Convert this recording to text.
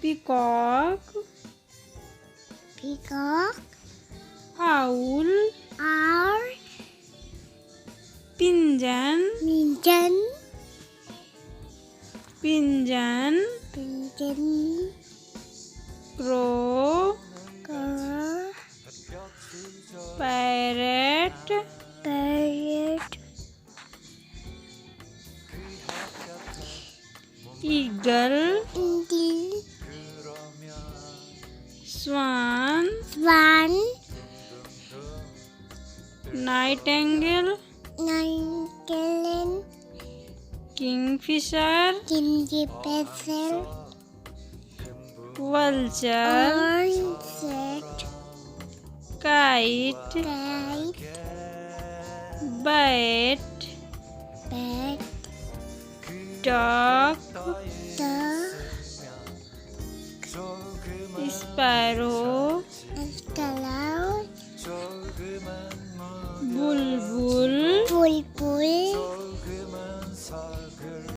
peacock, peacock, owl, owl, pigeon, pigeon, pigeon, pigeon, crow, crow, parrot, parrot, eagle, eagle, swan, swan, nightingale, nightingale, kingfisher, kingfisher, vulture, insect, kite, kite, bat, bat, duck, duck, sparrow, sparrow, bulbul, bulbul,